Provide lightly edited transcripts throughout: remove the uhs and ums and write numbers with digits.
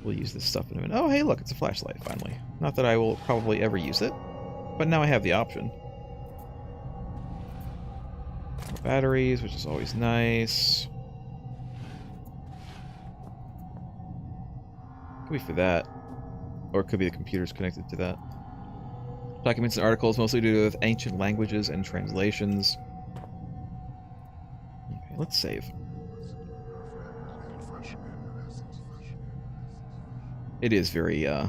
We'll use this stuff in a minute. Oh, hey, look, it's a flashlight, finally. Not that I will probably ever use it, but now I have the option. More batteries, which is always nice. Could be for that. Or it could be the computers connected to that. Documents and articles mostly to do with ancient languages and translations. Okay, let's save. It is very, there's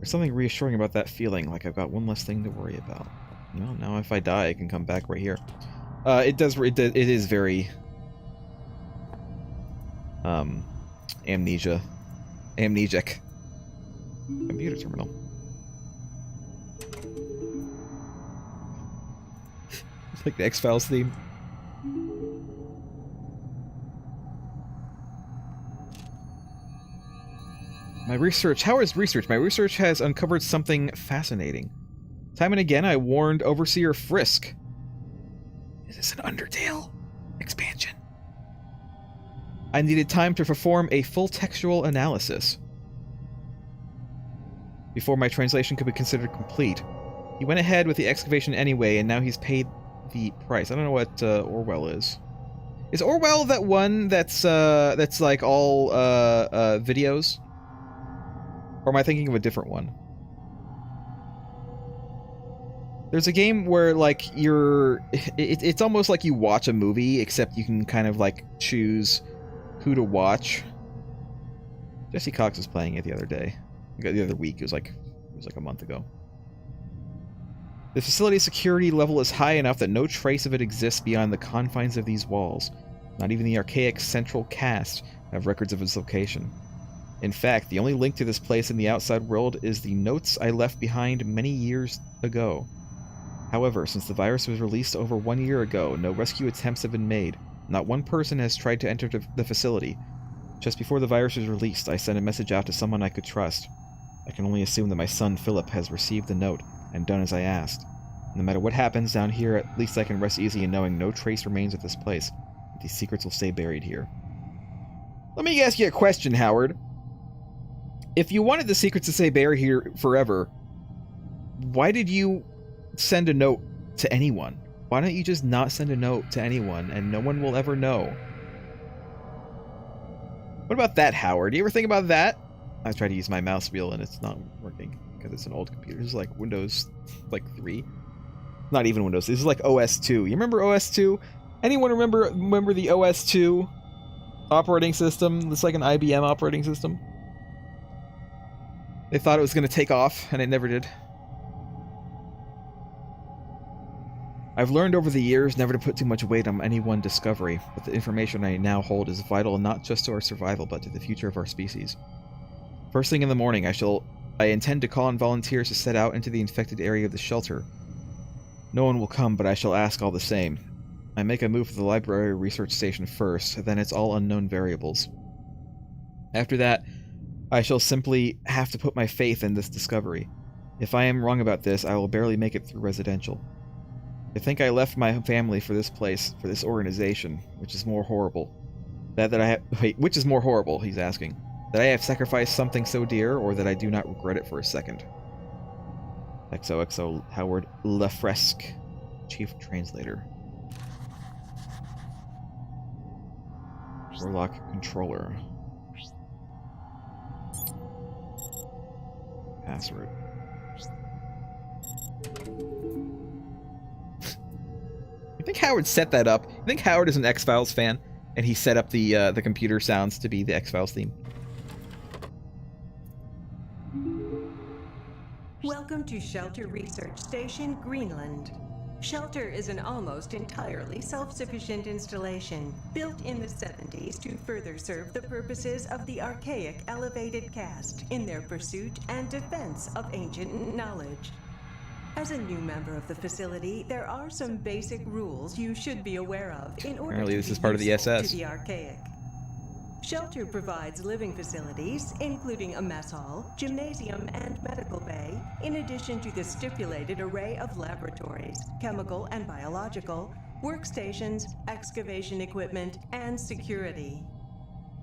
something reassuring about that feeling, like I've got one less thing to worry about. You know, now if I die, I can come back right here. It is very, amnesiac. Computer terminal. It's like the X-Files theme. Howard's research. My research has uncovered something fascinating. Time and again, I warned Overseer Frisk. Is this an Undertale expansion? I needed time to perform a full textual analysis before my translation could be considered complete. He went ahead with the excavation anyway, and now he's paid the price. I don't know what Orwell is. Is Orwell that one that's like all videos? Or am I thinking of a different one? There's a game where, like, it's almost like you watch a movie, except you can kind of, like, choose who to watch. Jesse Cox was playing it the other day. The other week. It was like a month ago. The facility's security level is high enough that no trace of it exists beyond the confines of these walls. Not even the archaic central cast have records of its location. In fact, the only link to this place in the outside world is the notes I left behind many years ago. However, since the virus was released over 1 year ago, no rescue attempts have been made. Not one person has tried to enter the facility. Just before the virus was released, I sent a message out to someone I could trust. I can only assume that my son Phillip has received the note and done as I asked. No matter what happens down here, at least I can rest easy in knowing no trace remains of this place. These secrets will stay buried here. Let me ask you a question, Howard. If you wanted the secrets to stay buried here forever, why did you send a note to anyone? Why don't you just not send a note to anyone and no one will ever know? What about that, Howard? Do you ever think about that? I tried to use my mouse wheel and it's not working because it's an old computer. This is like Windows 3. Not even Windows. This is like OS 2. You remember OS 2? Anyone remember the OS 2 operating system? It's like an IBM operating system. They thought it was going to take off, and it never did. I've learned over the years never to put too much weight on any one discovery, but the information I now hold is vital not just to our survival, but to the future of our species. First thing in the morning, I intend to call on volunteers to set out into the infected area of the shelter. No one will come, but I shall ask all the same. I make a move to the library research station first, then it's all unknown variables. After that, I shall simply have to put my faith in this discovery. If I am wrong about this, I will barely make it through residential. I think I left my family for this place, for this organization, which is more horrible. Which is more horrible, he's asking. That I have sacrificed something so dear, or that I do not regret it for a second. XOXO Howard Lefresque, Chief Translator. Warlock Controller. Password. You think Howard set that up? You think Howard is an X-Files fan, and he set up the computer sounds to be the X-Files theme? Welcome to Shelter Research Station, Greenland. Shelter is an almost entirely self-sufficient installation built in the 70s to further serve the purposes of the archaic elevated caste in their pursuit and defense of ancient knowledge. As a new member of the facility, there are some basic rules you should be aware of in order Apparently to this be is part of the useful SS. to the archaic. Shelter provides living facilities, including a mess hall, gymnasium, and medical bay, in addition to the stipulated array of laboratories, chemical and biological, workstations, excavation equipment, and security.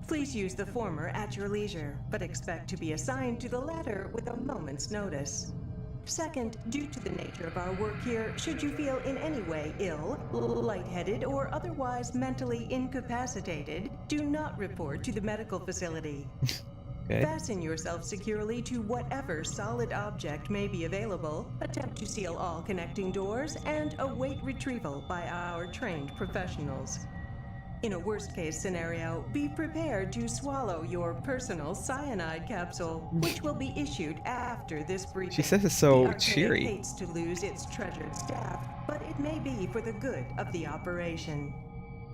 Please use the former at your leisure, but expect to be assigned to the latter with a moment's notice. Second, due to the nature of our work here, should you feel in any way ill, lightheaded, or otherwise mentally incapacitated, do not report to the medical facility. Okay. Fasten yourself securely to whatever solid object may be available, attempt to seal all connecting doors, and await retrieval by our trained professionals. In a worst-case scenario, be prepared to swallow your personal cyanide capsule, which will be issued after this briefing. She says it's so the Archaic cheery. hates to lose its treasured staff, but it may be for the good of the operation.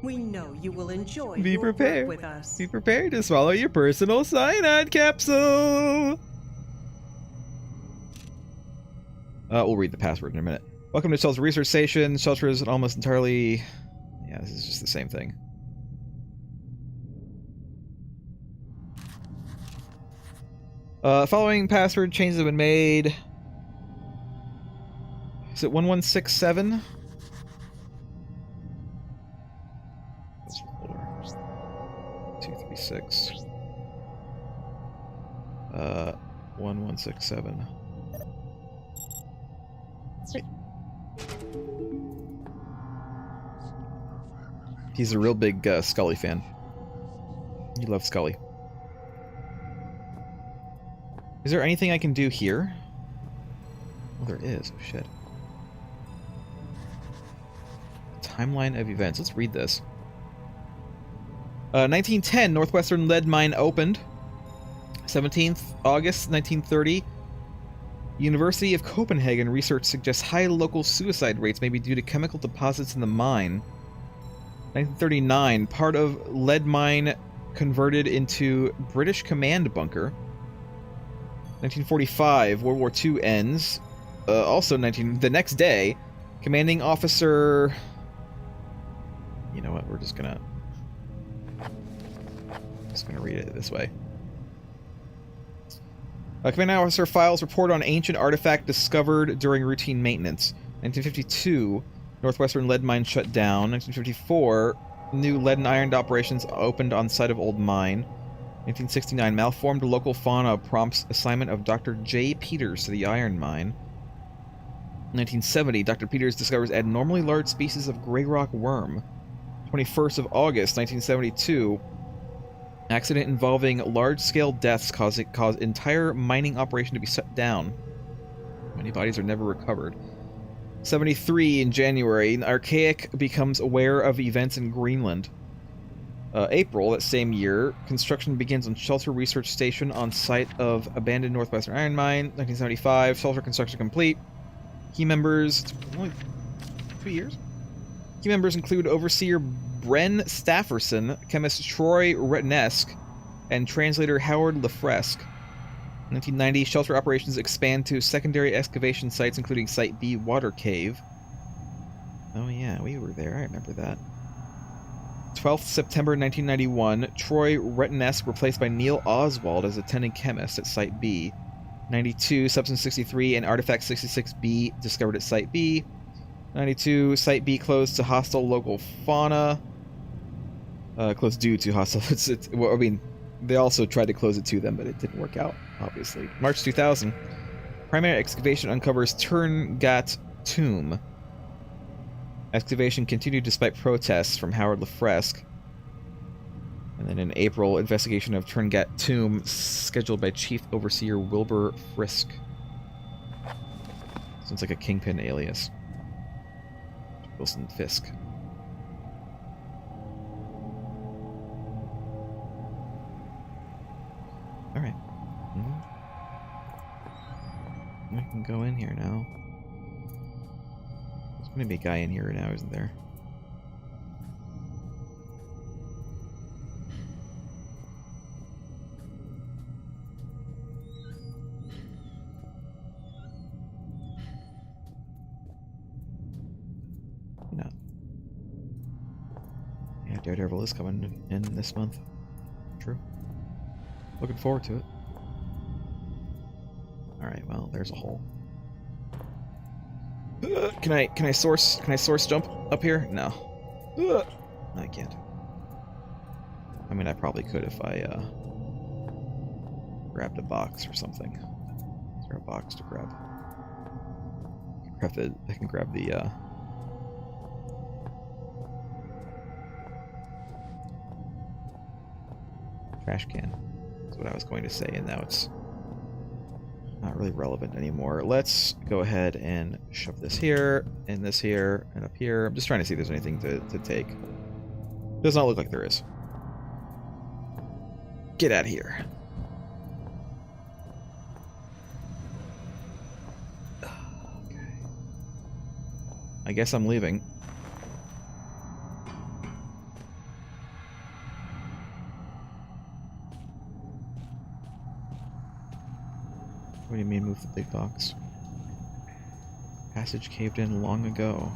We know you will enjoy Be your prepared. work with us. Be prepared to swallow your personal cyanide capsule. We'll read the password in a minute. Welcome to Shelter Research Station. Shelter is almost entirely... Yeah, this is just the same thing. Following password changes have been made. Is it 1167? That's 236. 1167. He's a real big Scully fan. He loves Scully. Is there anything I can do here? Oh, there is. Oh, shit. Timeline of events. Let's read this. 1910, Northwestern lead mine opened. 17th August 1930. University of Copenhagen research suggests high local suicide rates may be due to chemical deposits in the mine. 1939, part of lead mine converted into British command bunker. 1945, World War II ends. The next day, commanding officer... You know what, we're just gonna read it this way. Commanding officer files report on ancient artifact discovered during routine maintenance. 1952, Northwestern lead mine shut down. 1954, new lead and iron operations opened on site of old mine. 1969, malformed local fauna prompts assignment of Dr. J. Peters to the iron mine. 1970, Dr. Peters discovers abnormally large species of gray rock worm. 21st of August, 1972, accident involving large-scale deaths caused entire mining operation to be shut down. Many bodies are never recovered. 73, in January, Archaic becomes aware of events in Greenland. April, that same year, construction begins on Shelter Research Station on site of abandoned Northwestern Iron Mine. 1975, Shelter construction complete. Key members... Only 2 years? Key members include Overseer Bren Stafferson, chemist Troy Retnesk, and translator Howard Lefresque. 1990, Shelter operations expand to secondary excavation sites, including Site B Water Cave. Oh yeah, we were there. I remember that. 12th September 1991, Troy Retnesk replaced by Neil Oswald as attending chemist at Site B. 92, Substance 63 and Artifact 66B discovered at Site B. 92, Site B closed to hostile local fauna. Closed due to hostile... well, I mean, they also tried to close it to them, but it didn't work out, obviously. March 2000, primary excavation uncovers Turngat tomb. Excavation continued despite protests from Howard Lefresque. And then in April, investigation of Turngat tomb scheduled by Chief Overseer Wilbur Frisk. Sounds like a Kingpin alias. Wilson Fisk. Alright. We can go in here now. There's gonna be a guy in here now, isn't there? No. Yeah, Daredevil is coming in this month. True. Looking forward to it. Alright, well, there's a hole. Can I source jump up here? No. I can't. I mean, I probably could if I grabbed a box or something. Is there a box to grab? I can grab the trash can. That's what I was going to say, and now it's not really relevant anymore. Let's go ahead and shove this here, and this here, and up here. I'm just trying to see if there's anything to take. Does not look like there is. Get out of here. Okay. I guess I'm leaving. What do you mean move the big box? Passage caved in long ago.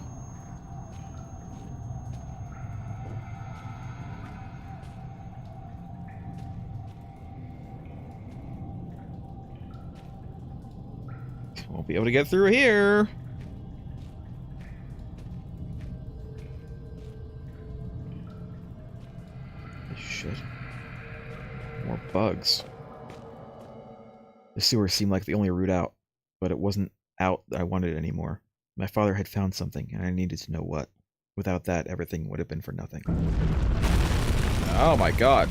Won't be able to get through here. Shit. More bugs. The sewer seemed like the only route out, but it wasn't out that I wanted anymore. My father had found something, and I needed to know what. Without that, everything would have been for nothing. Oh my god.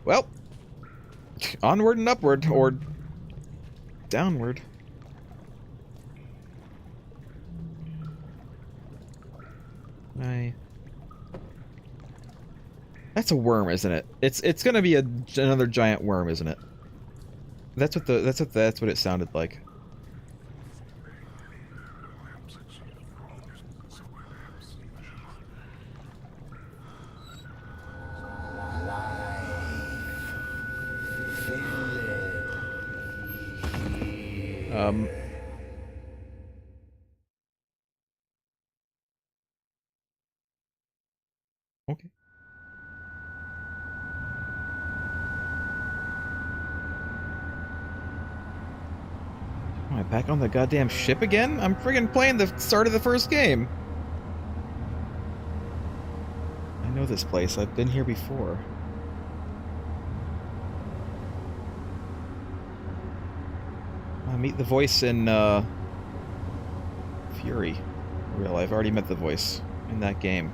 Well, onward and upward, or downward. That's a worm, isn't it? It's gonna be another giant worm, isn't it? That's what it sounded like. Okay. Am I back on the goddamn ship again? I'm friggin' playing the start of the first game. I know this place. I've been here before. I meet the voice in Fury. Real, I've already met the voice in that game.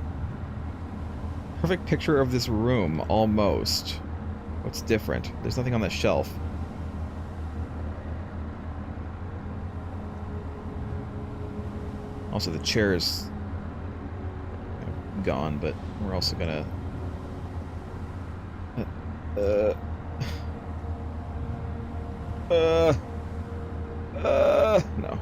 Perfect picture of this room, almost. What's different? There's nothing on that shelf. Also, the chair's gone, but we're also gonna... no.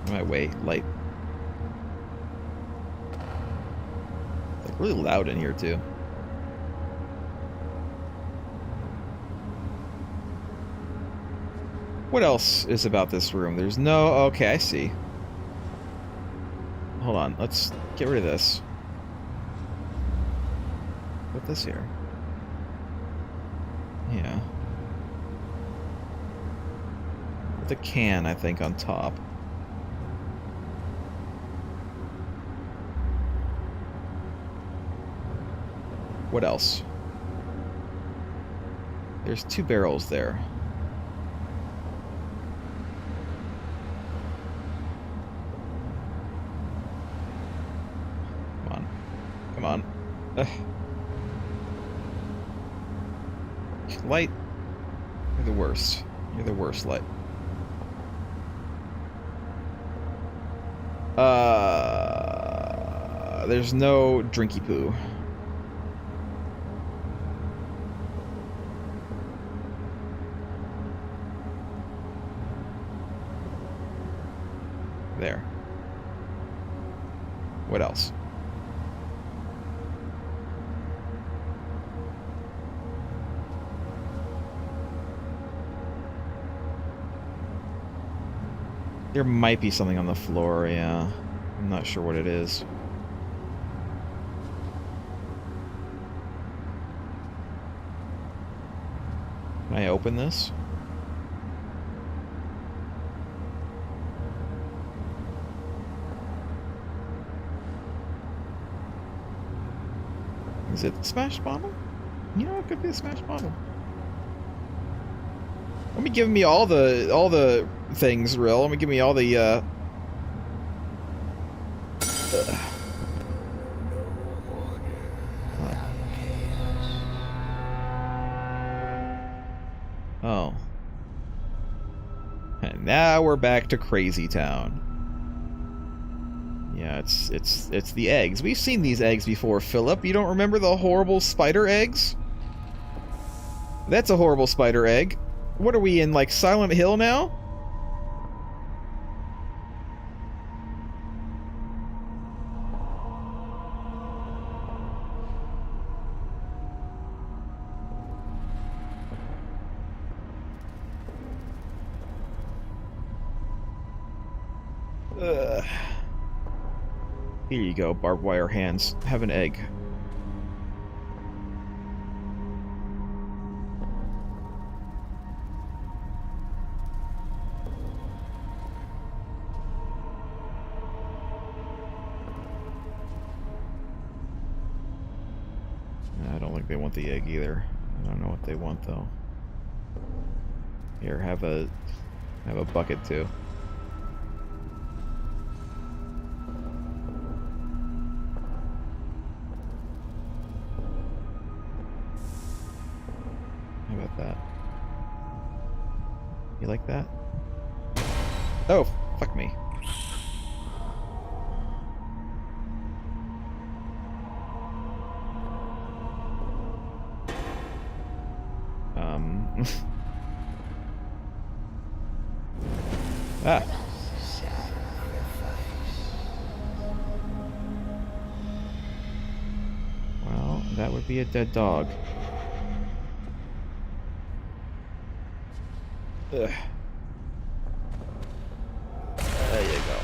I might wait, light. It's like really loud in here too. What else is about this room? There's no... Okay, I see. Hold on, let's get rid of this. Put this here. Yeah. Put the can, I think, on top. What else? There's 2 barrels there. Come on. Come on. Ugh. Light. You're the worst. You're the worst, Light. There's no drinky poo. There. What else? There might be something on the floor, yeah. I'm not sure what it is. Can I open this? Is it the smash bottle? You know, it could be a smash bottle. Let me give me all the things, Rill. Let me give me all the Oh. And now we're back to Crazy Town. Yeah, it's the eggs. We've seen these eggs before, Phillip. You don't remember the horrible spider eggs? That's a horrible spider egg. What are we in, like, Silent Hill now? Here you go, barbed wire hands. Have an egg. I don't think they want the egg either. I don't know what they want though. Here, have a bucket too. How about that? You like that? Oh, fuck me. Ah. Well, that would be a dead dog. Ugh. There you go.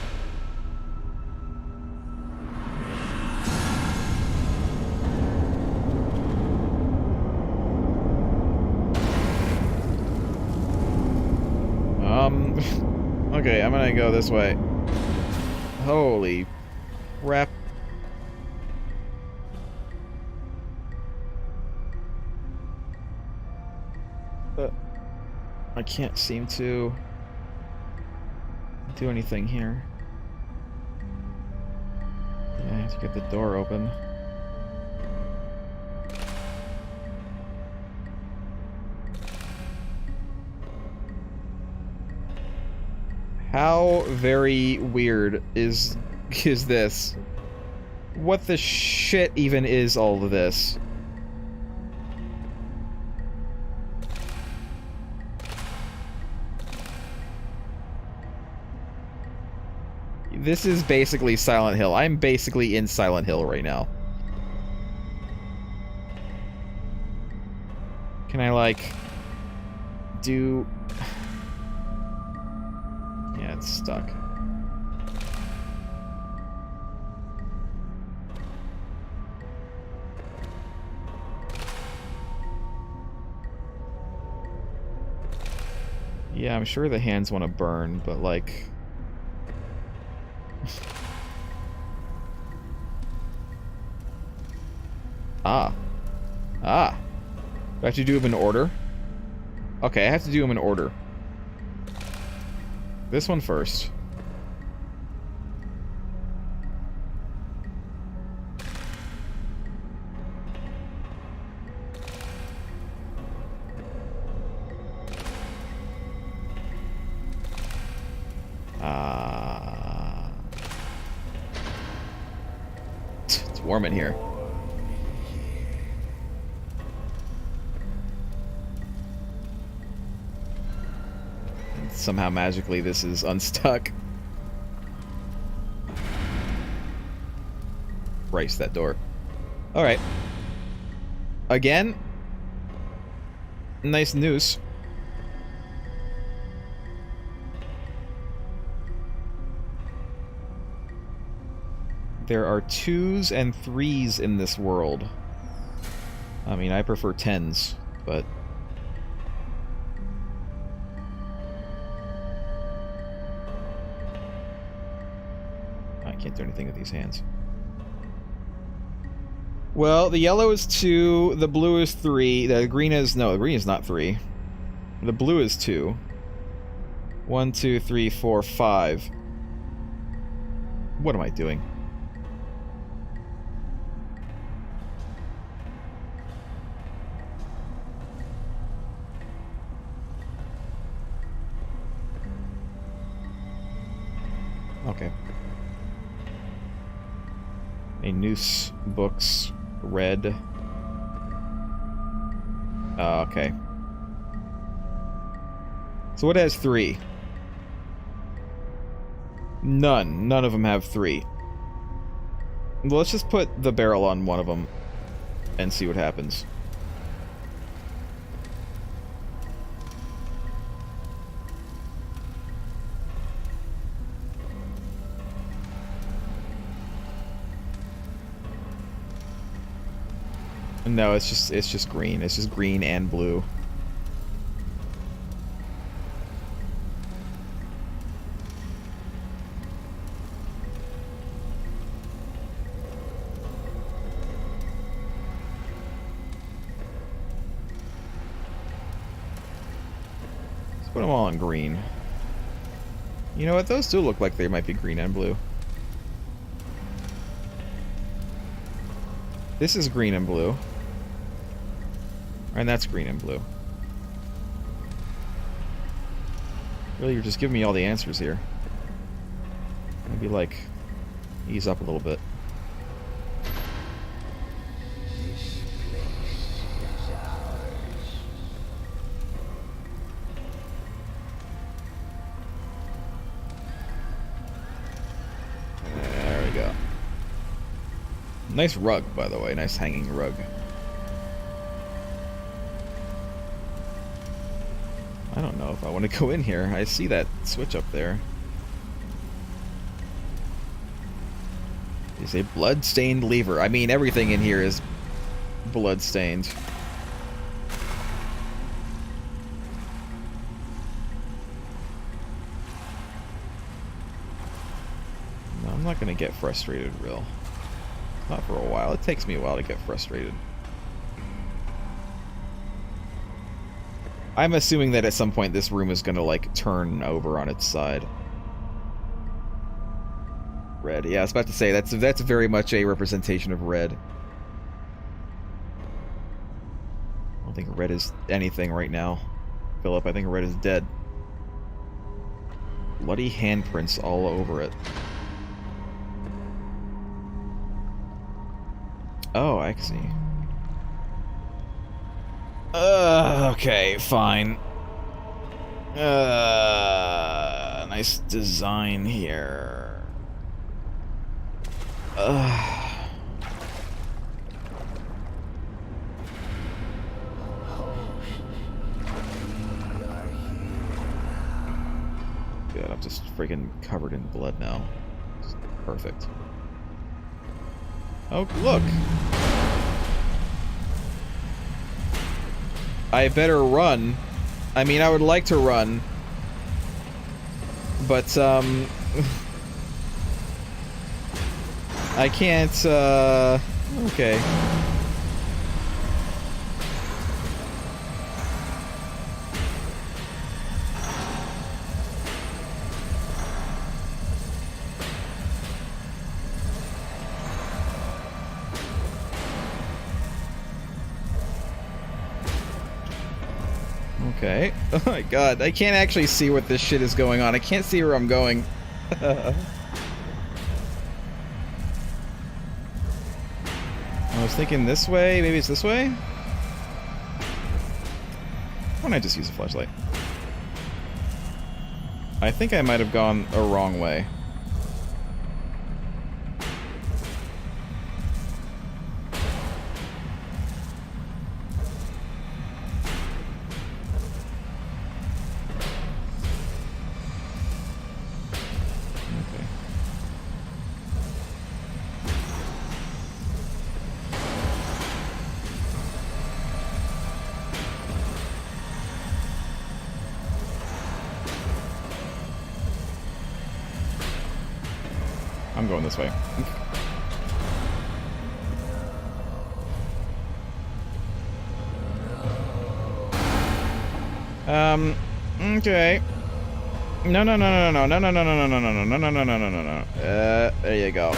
Okay, I'm gonna go this way. Holy crap. I can't seem to do anything here. Yeah, I have to get the door open. How very weird is this? What the shit even is all of this? This is basically Silent Hill. I'm basically in Silent Hill right now. Can I, like, do... Yeah, it's stuck. Yeah, I'm sure the hands want to burn, but, like... Ah. Ah. Do I have to do them in order? Okay, I have to do them in order. This one first. It's warm in here. Somehow magically this is unstuck. Christ, that door. Alright. Again. Nice noose. There are 2s and 3s in this world. I mean, I prefer 10s, but... can't do anything with these hands. Well, the yellow is 2, the blue is 3, the green is... No, the green is not 3. The blue is 2. 1, 2, 3, 4, 5. What am I doing? Okay. A noose, books, red. Okay. So what has 3? None. None of them have 3. Well, let's just put the barrel on one of them and see what happens. No, it's just green. It's just green and blue. Let's put them all on green. You know what? Those do look like they might be green and blue. This is green and blue. And that's green and blue. Really, you're just giving me all the answers here. Maybe, like, ease up a little bit. There we go. Nice rug, by the way. Nice hanging rug. I don't know if I want to go in here. I see that switch up there. It's a blood-stained lever. I mean, everything in here is blood-stained. No, I'm not going to get frustrated, real. Not for a while. It takes me a while to get frustrated. I'm assuming that at some point this room is gonna, like, turn over on its side. Red. Yeah, I was about to say, that's very much a representation of red. I don't think red is anything right now. Phillip, I think red is dead. Bloody handprints all over it. Oh, I see. Okay, fine. Nice design here. God, I'm just freaking covered in blood now. It's perfect. Oh, look! I better run. I mean, I would like to run. But, I can't, okay. Okay. Oh my god, I can't actually see what this shit is going on. I can't see where I'm going. I was thinking this way. Maybe it's this way? Why don't I just use a flashlight? I think I might have gone a wrong way. I'm going this way. Okay. No. There you go.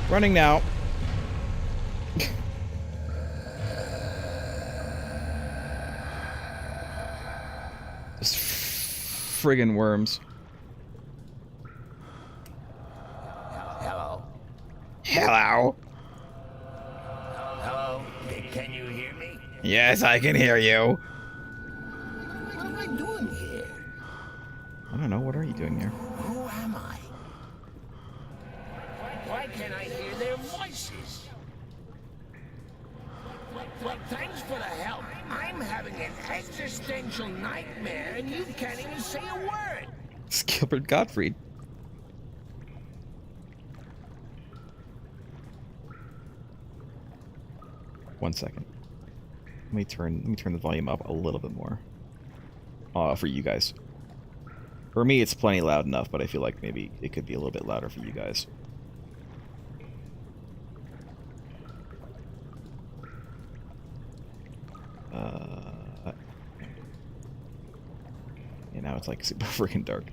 Running now. Just friggin' worms. Hello? Hello? Hello? Can you hear me? Yes, I can hear you. What am I doing here? I don't know. What are you doing here? Who am I? Why can't I hear their voices? Well, thanks for the help. I'm having an existential nightmare and you can't even say a word. It's Gilbert Gottfried. One second. Let me turn the volume up a little bit more. For you guys. For me, it's plenty loud enough, but I feel like maybe it could be a little bit louder for you guys. Yeah, now it's like super freaking dark.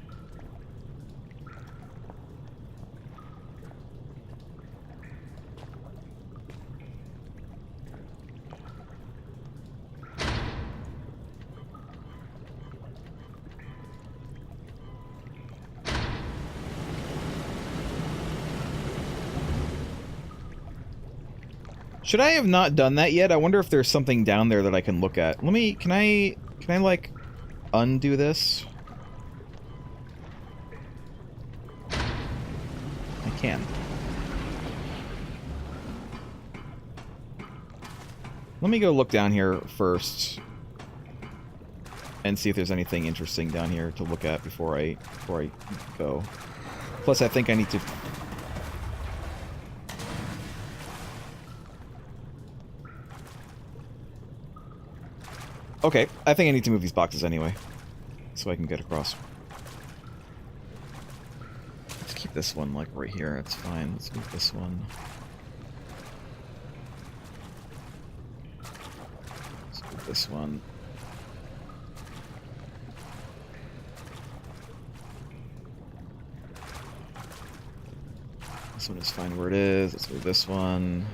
Should I have not done that yet? I wonder if there's something down there that I can look at. Can I like undo this? I can. Let me go look down here first and see if there's anything interesting down here to look at before I go. Plus, I think I need to. Okay, I think I need to move these boxes anyway, so I can get across. Let's keep this one like right here. It's fine. Let's move this one. Let's move this one. This one is fine where it is. Let's move this one.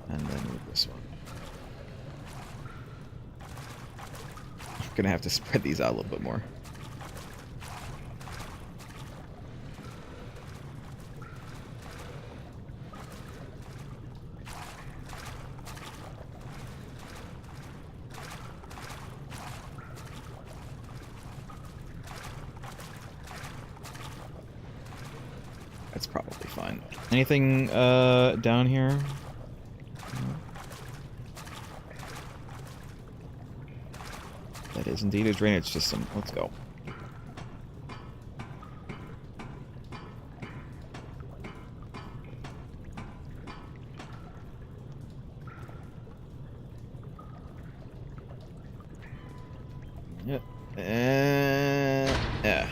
And then move this one. I'm gonna have to spread these out a little bit more. That's probably fine. Anything down here? That is indeed a drainage system. Let's go. Yep. Yeah.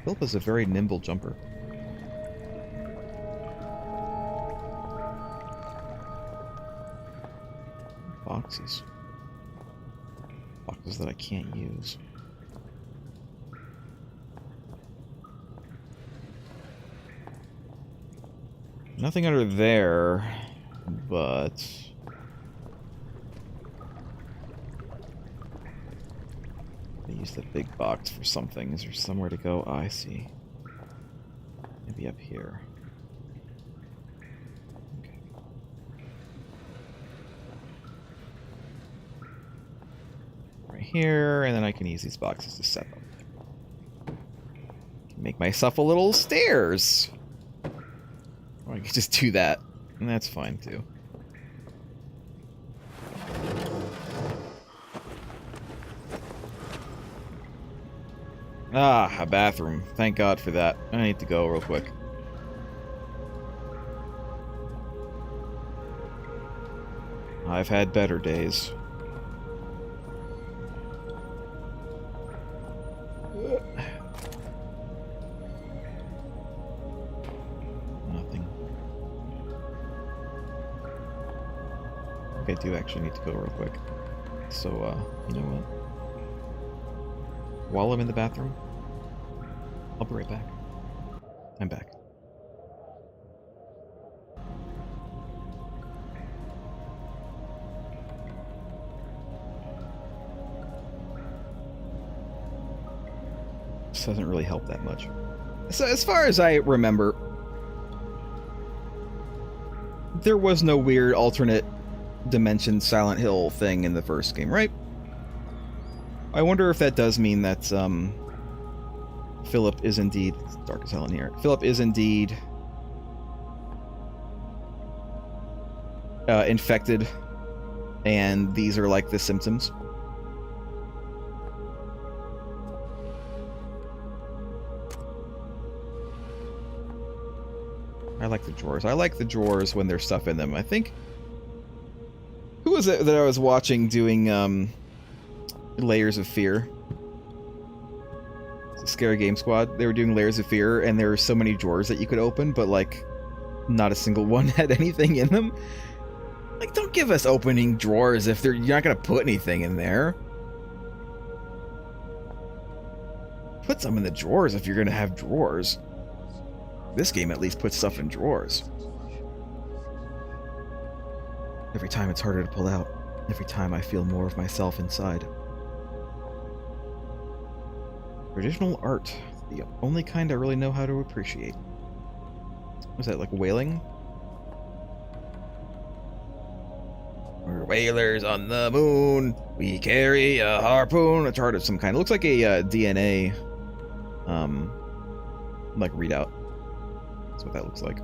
Phillip is a very nimble jumper. Boxes. Boxes that I can't use. Nothing under there, but... use the big box for something. Is there somewhere to go? Oh, I see. Maybe up here. Okay. Right here, and then I can use these boxes to set them. Make myself a little stairs. Or I could just do that. And that's fine, too. Ah, a bathroom. Thank God for that. I need to go real quick. I've had better days. Nothing. Okay, I do actually need to go real quick. So, you know what? While I'm in the bathroom, I'll be right back. I'm back. This doesn't really help that much. So as far as I remember, there was no weird alternate dimension Silent Hill thing in the first game, right? I wonder if that does mean that Phillip is indeed... It's dark as hell in here. Phillip is indeed infected, and these are like the symptoms. I like the drawers. I like the drawers when there's stuff in them. I think... Who was it that I was watching doing Layers of Fear? It's a Scary Game Squad. They were doing Layers of Fear, and there were so many drawers that you could open, but, like, not a single one had anything in them. Like, don't give us opening drawers if you're not going to put anything in there. Put some in the drawers if you're going to have drawers. This game at least puts stuff in drawers. Every time it's harder to pull out. Every time I feel more of myself inside. Traditional art. The only kind I really know how to appreciate. Was that like whaling? We're whalers on the moon. We carry a harpoon. A chart of some kind. It looks like a DNA like readout. That's what that looks like.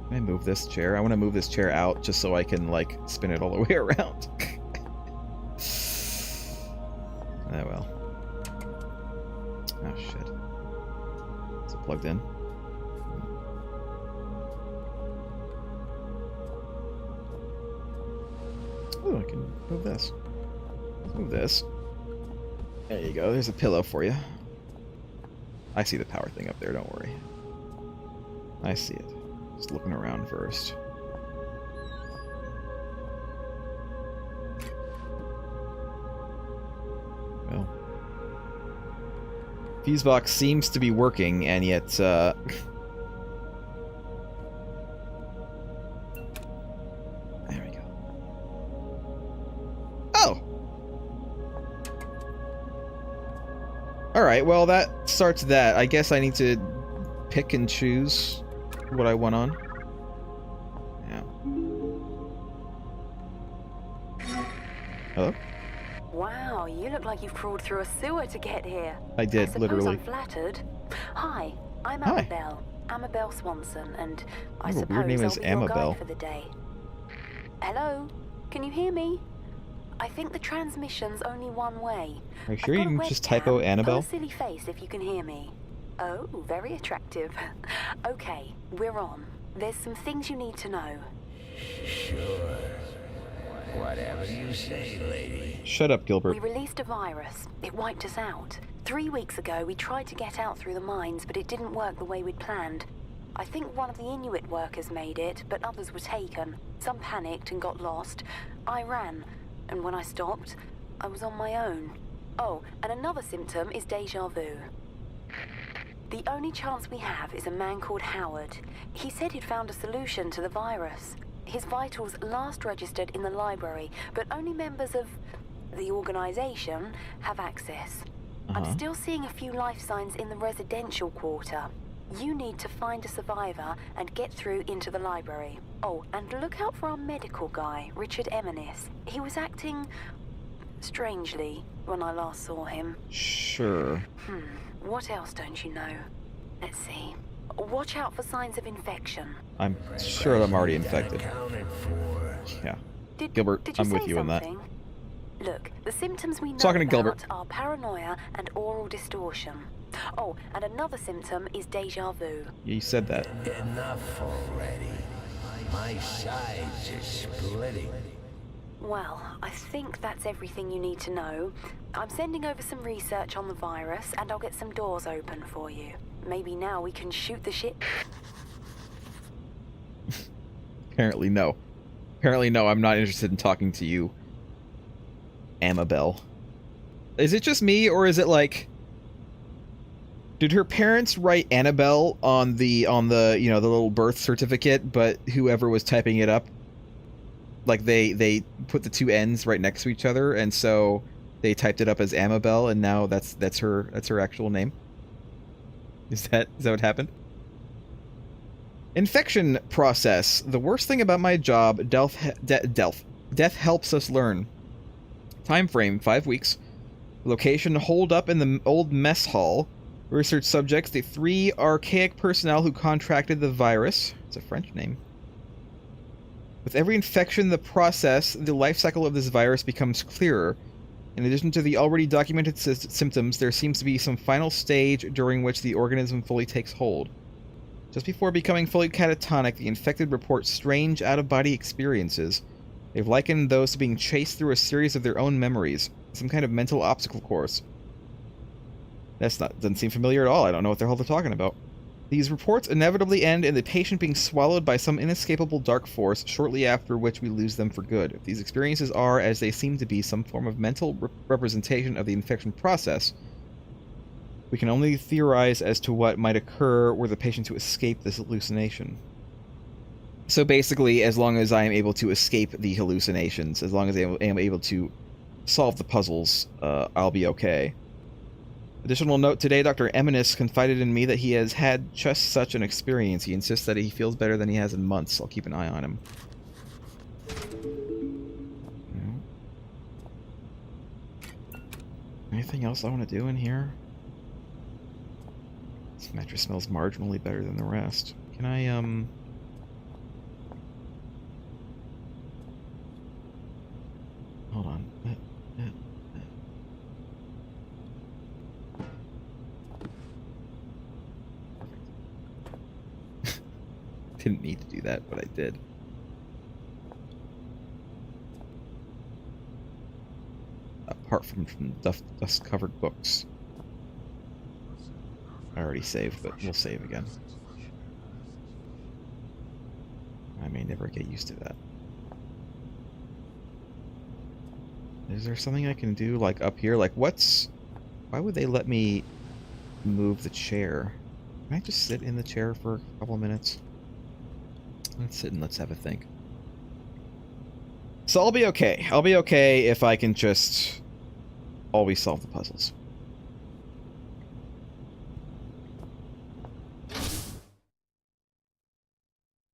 Can I move this chair? I want to move this chair out just so I can, like, spin it all the way around. Oh, well. Oh, shit. Is it plugged in? Oh, I can move this. Let's move this. There you go. There's a pillow for you. I see the power thing up there. Don't worry. I see it. Just looking around first. Well. Fuse box seems to be working, and yet, there we go. Oh! Alright, well, that starts that. I guess I need to pick and choose what I want on. Yeah. Hello? Wow, you look like you've crawled through a sewer to get here. I did, literally. I'm flattered. Hi, I'm Hi. Amabel Swanson, and I Oh, suppose weird name I'll is be your Amabel. guide for the day. Hello? Can you hear me? I think the transmission's only one way. Are you sure I've you got a didn't just webcam. typo Pull Annabelle? a silly face if you can hear me. Oh, very attractive. Okay, we're on. There's some things you need to know. Sure. Whatever you say, lady. Shut up, Gilbert. We released a virus. It wiped us out. 3 weeks ago, we tried to get out through the mines, but it didn't work the way we'd planned. I think one of the Inuit workers made it, but others were taken. Some panicked and got lost. I ran, and when I stopped, I was on my own. Oh, and another symptom is déjà vu. The only chance we have is a man called Howard. He said he'd found a solution to the virus. His vitals last registered in the library, but only members of the organization have access. I'm still seeing a few life signs in the residential quarter. You need to find a survivor and get through into the library. Oh, and look out for our medical guy, Richard Emanis. He was acting strangely. when I last saw him. Sure. What else don't you know? Let's see. Watch out for signs of infection. I'm sure I'm already infected. Yeah. Gilbert, Did you I'm with say you on that. something? Look, the symptoms we know Talking to about Gilbert. are paranoia and oral distortion. Oh, and another symptom is deja vu. You said that. Enough already. My sides are splitting. Well, I think that's everything you need to know. I'm sending over some research on the virus, and I'll get some doors open for you. Maybe now we can shoot the shit. Apparently no. Apparently no, I'm not interested in talking to you, Amabel. Is it just me, or is it like... Did her parents write Annabelle on the you know, the little birth certificate, but whoever was typing it up, like they put the two N's right next to each other, and so they typed it up as Amabel, and now that's her actual name? Is that what happened? Infection process. The worst thing about my job, death helps us learn. Time frame, 5 weeks. Location, hold up in the old mess hall. Research subjects, the 3 archaic personnel who contracted the virus. It's a French name. With every infection, the life cycle of this virus becomes clearer. In addition to the already documented symptoms, there seems to be some final stage during which the organism fully takes hold. Just before becoming fully catatonic, the infected report strange out-of-body experiences. They've likened those to being chased through a series of their own memories, some kind of mental obstacle course. Doesn't seem familiar at all. I don't know what the hell they're talking about. These reports inevitably end in the patient being swallowed by some inescapable dark force, shortly after which we lose them for good. If these experiences are, as they seem to be, some form of mental representation of the infection process, we can only theorize as to what might occur were the patient to escape this hallucination. So basically, as long as I am able to escape the hallucinations, as long as I am able to solve the puzzles, I'll be okay. Additional note, today Dr. Eminis confided in me that he has had just such an experience. He insists that he feels better than he has in months. I'll keep an eye on him. Anything else I want to do in here? This mattress smells marginally better than the rest. Can I, hold on. Didn't need to do that, but I did. Apart from dust-covered books. I already saved, but we'll save again. I may never get used to that. Is there something I can do, like, up here? Like, why would they let me move the chair? Can I just sit in the chair for a couple of minutes? Let's sit and let's have a think. So I'll be okay. I'll be okay if I can just always solve the puzzles.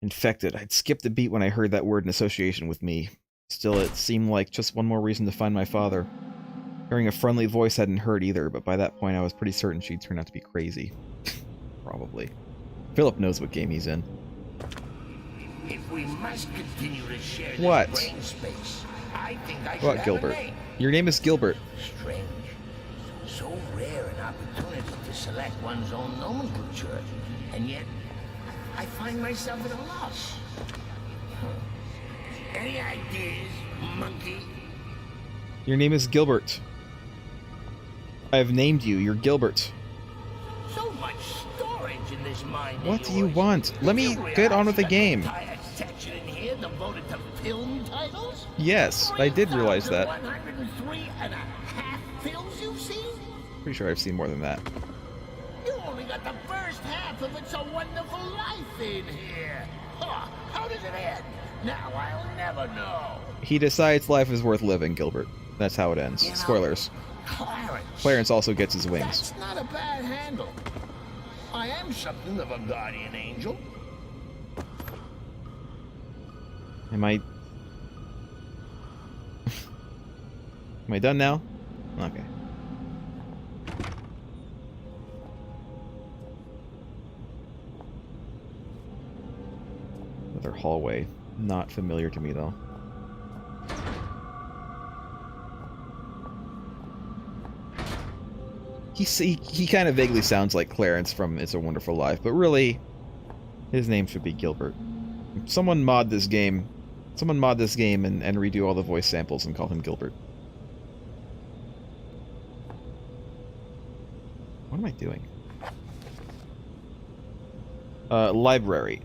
Infected. I'd skipped a beat when I heard that word in association with me. Still, it seemed like just one more reason to find my father. Hearing a friendly voice hadn't hurt either, but by that point I was pretty certain she'd turn out to be crazy. Probably. Phillip knows what game he's in. If we must continue to share this What? brain space, I think I should What, have Gilbert? a name. Your name is Gilbert. Strange. So rare an opportunity to select one's own nomenclature, and yet I find myself at a loss. Any ideas, monkey? Your name is Gilbert. I have named you. You're Gilbert. So much storage in this mind of What do you yours. want? Let me You get on with the realize game. an entire section in here devoted to film titles? Yes, I did realize that. 103 and a half films you've seen? Pretty sure I've seen more than that. You only got the first half of It's a Wonderful Life in here. Huh, how does it end? Now I'll never know. He decides life is worth living, Gilbert. That's how it ends. You know, Spoilers. Clarence. Clarence also gets his wings. That's not a bad handle. I am something of a guardian angel. Am I... Am I done now? Okay. Another hallway. Not familiar to me, though. He kind of vaguely sounds like Clarence from It's a Wonderful Life, but really, his name should be Gilbert. Someone mod this game. Someone mod this game and redo all the voice samples and call him Gilbert. What am I doing? Library.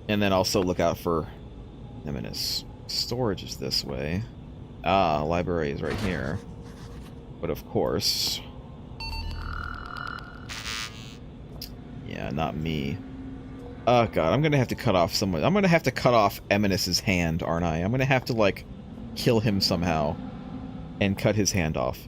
And then also look out for Nemesis. Storage is this way. Ah, library is right here. But of course... Yeah, not me. Oh god, I'm gonna have to cut off someone. I'm gonna have to cut off Eminis's hand, aren't I? I'm gonna have to, like, kill him somehow. And cut his hand off.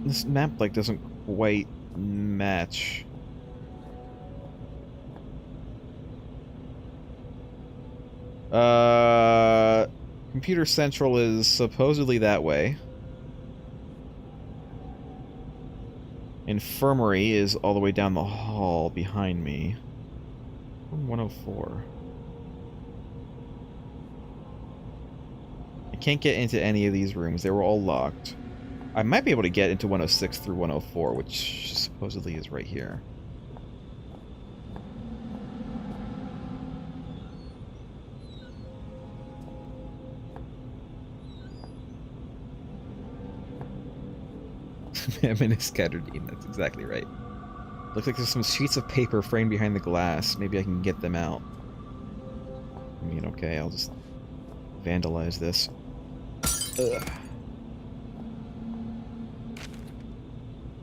This map, like, doesn't quite match. Computer Central is supposedly that way. Infirmary is all the way down the hall behind me. 104. I can't get into any of these rooms. They were all locked. I might be able to get into 106 through 104, which supposedly is right here. I'm in a Scatterdine, that's exactly right. Looks like there's some sheets of paper framed behind the glass. Maybe I can get them out. I mean, okay, I'll just vandalize this. Ugh.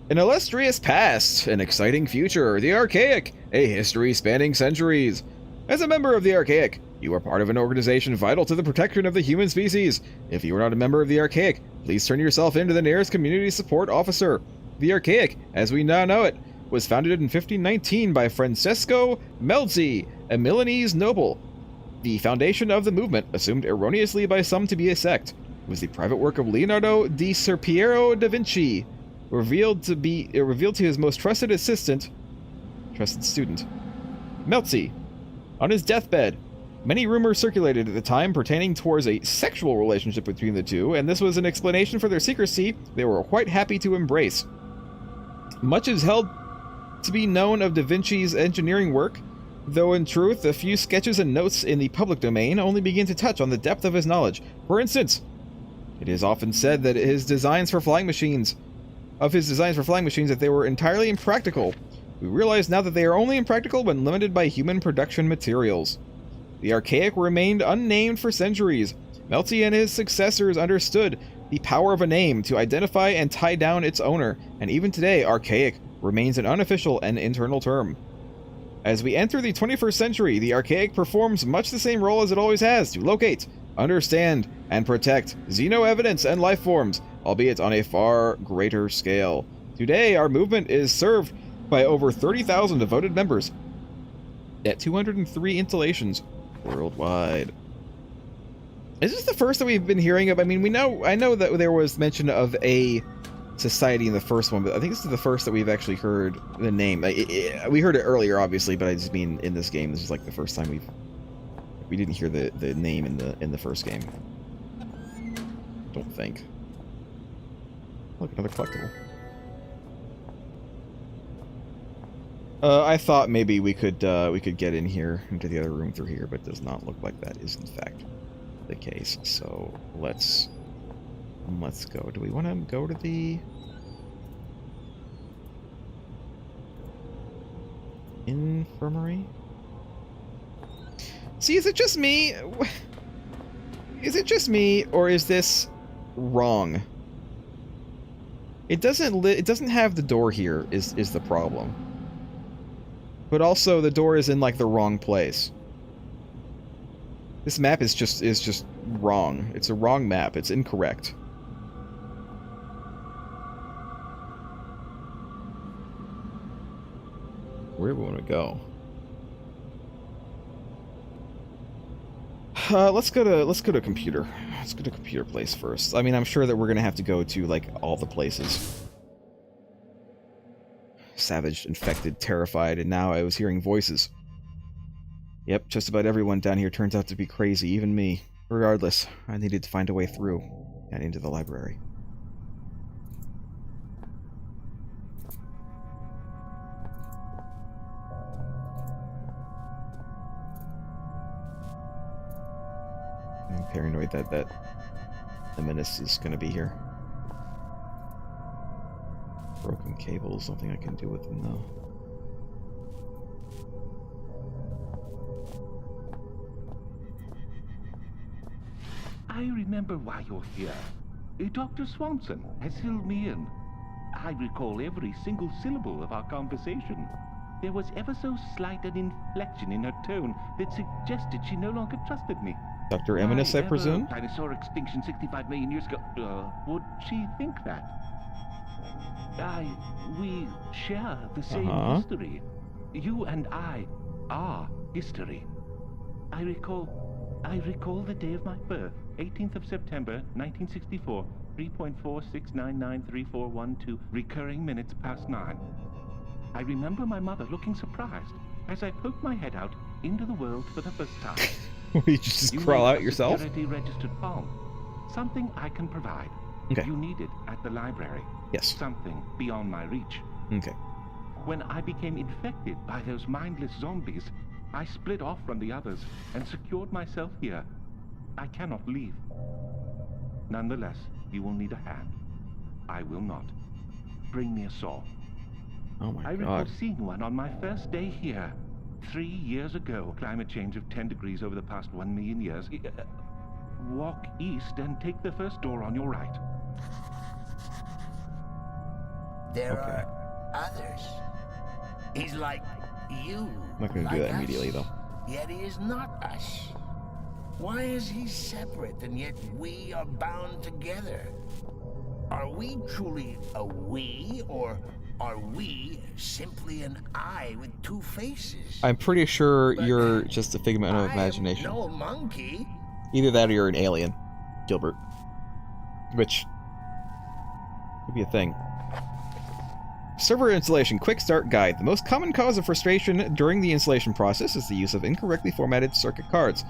An illustrious past, an exciting future, the Archaic, a history spanning centuries. As a member of the Archaic, you are part of an organization vital to the protection of the human species. If you are not a member of the Archaic, please turn yourself in to the nearest community support officer. The Archaic, as we now know it, was founded in 1519 by Francesco Melzi, a Milanese noble. The foundation of the movement, assumed erroneously by some to be a sect, was the private work of Leonardo di Ser Piero da Vinci, revealed to his most trusted student, Melzi. On his deathbed, many rumors circulated at the time pertaining towards a sexual relationship between the two, and this was an explanation for their secrecy they were quite happy to embrace. Much is held to be known of Da Vinci's engineering work, though in truth, a few sketches and notes in the public domain only begin to touch on the depth of his knowledge. For instance, it is often said that his designs for flying machines that they were entirely impractical. We realize now that they are only impractical when limited by human production materials. The Archaic remained unnamed for centuries. Melzi and his successors understood the power of a name to identify and tie down its owner, and even today, Archaic remains an unofficial and internal term. As we enter the 21st century, the Archaic performs much the same role as it always has, to locate, understand, and protect xeno-evidence and life forms, albeit on a far greater scale. Today, our movement is served by over 30,000 devoted members at 203 installations worldwide. Is this the first that we've been hearing of? I mean, I know that there was mention of a society in the first one, but I think this is the first that we've actually heard the name. We heard it earlier, obviously, but I just mean in this game, this is like the first time we didn't hear the name in the first game. Don't think. Look, another collectible. I thought maybe we could get in here into the other room through here, but it does not look like that is in fact the case. So let's go. Do we want to go to the infirmary? See, is it just me? Is it just me, or is this wrong? It doesn't have the door here is the problem. But also the door is in like the wrong place. This map is just wrong. It's a wrong map. It's incorrect. Where do we want to go? Let's go to computer. Let's go to computer place first. I mean, I'm sure that we're gonna have to go to like all the places. Savaged, infected, terrified, and now I was hearing voices. Yep, just about everyone down here turns out to be crazy, even me. Regardless, I needed to find a way through and into the library. I'm paranoid that the menace is going to be here. Broken cables, something I can do with them though. I remember why you're here. Dr. Swanson has filled me in. I recall every single syllable of our conversation. There was ever so slight an inflection in her tone that suggested she no longer trusted me. Dr. Eminus, I presume? Dinosaur extinction 65 million years ago. Would she think that? We share the same history. You and I are history. I recall the day of my birth, 18th of September, 1964, 3.46993412, recurring minutes past 9. I remember my mother looking surprised as I poked my head out into the world for the first time. You just crawl out yourself? Security registered phone. Something I can provide. Okay. You need it at the library. Yes. Something beyond my reach. Okay. When I became infected by those mindless zombies, I split off from the others and secured myself here. I cannot leave. Nonetheless, you will need a hand. I will not. Bring me a saw. Oh my I recall god. seeing one on my first day here. 3 years ago. Climate change of 10 degrees over the past 1 million years. Walk east and take the first door on your right. There Okay. are others. He's like you. I'm not going to do like that immediately, us, though. Yet he is not us. Why is he separate and yet we are bound together? Are we truly a we, or are we simply an I with two faces? I'm pretty sure But you're just a figment of I imagination. am no monkey. Either that or you're an alien, Gilbert. Which could be a thing. Server installation quick start guide. The most common cause of frustration during the installation process is the use of incorrectly formatted circuit cards.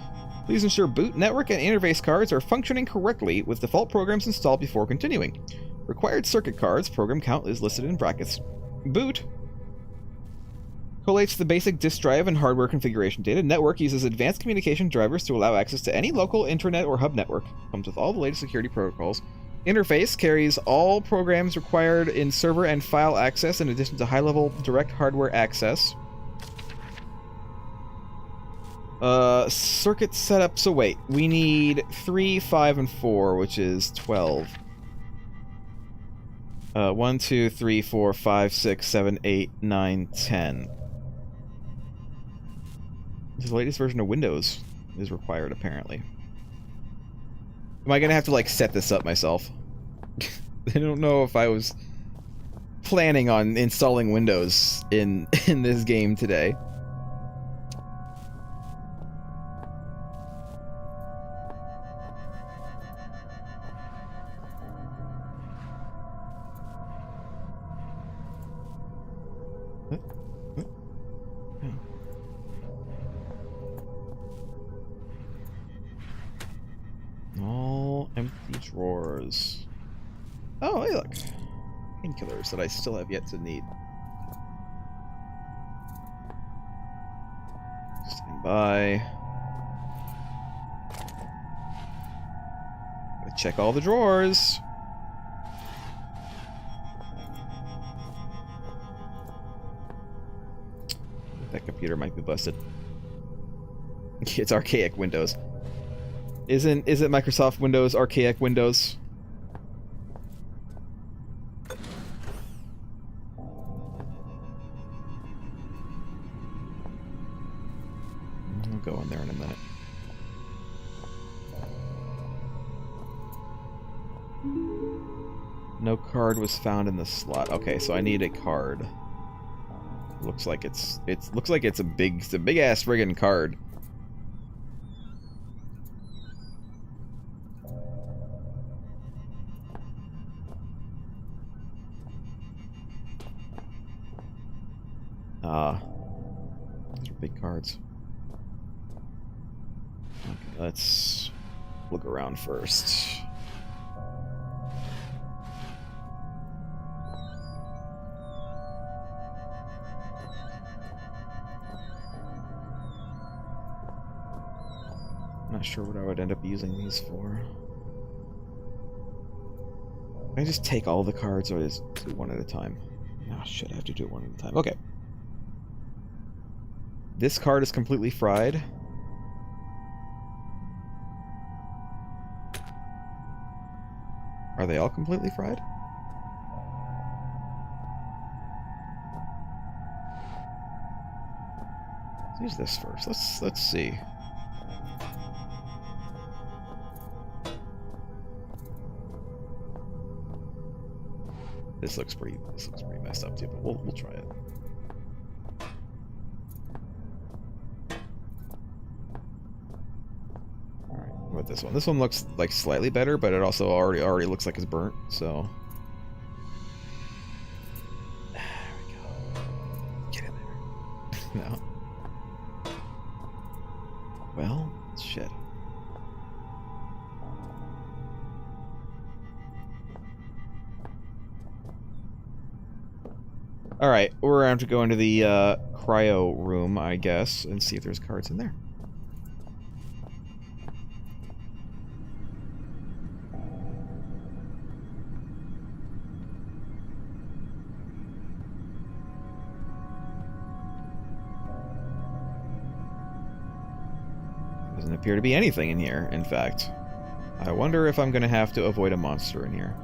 Please ensure boot, network, and interface cards are functioning correctly with default programs installed before continuing. Required circuit cards, program count is listed in brackets. Boot collates the basic disk drive and hardware configuration data. Network uses advanced communication drivers to allow access to any local intranet or hub network. Comes with all the latest security protocols. Interface carries all programs required in server and file access in addition to high-level direct hardware access. Circuit setup. So wait, we need 3, 5, and 4, which is 12. 1, 2, 3, 4, 5, 6, 7, 8, 9, 10. The latest version of Windows is required, apparently. Am I gonna have to, like, set this up myself? I don't know if I was planning on installing Windows in this game today. All empty drawers. Oh, hey, look. Painkillers that I still have yet to need. Stand by. Gotta check all the drawers. That computer might be busted. It's archaic Windows. Isn't Microsoft Windows archaic Windows? I'll go in there in a minute. No card was found in the slot. Okay, so I need a card. Looks like it's a big ass friggin' card. These are big cards. Okay, let's look around first. Not sure what I would end up using these for. Can I just take all the cards, or just do one at a time? Oh shit, I have to do it one at a time. Okay. This card is completely fried. Are they all completely fried? Let's use this first. Let's see. This looks pretty messed up too, but we'll try it. Alright, what about this one? This one looks like slightly better, but it also already looks like it's burnt, so. There we go. Get in there. No. Well, shit. Alright, we're going to have to go into the cryo room, I guess, and see if there's cards in there. Doesn't appear to be anything in here, in fact. I wonder if I'm going to have to avoid a monster in here.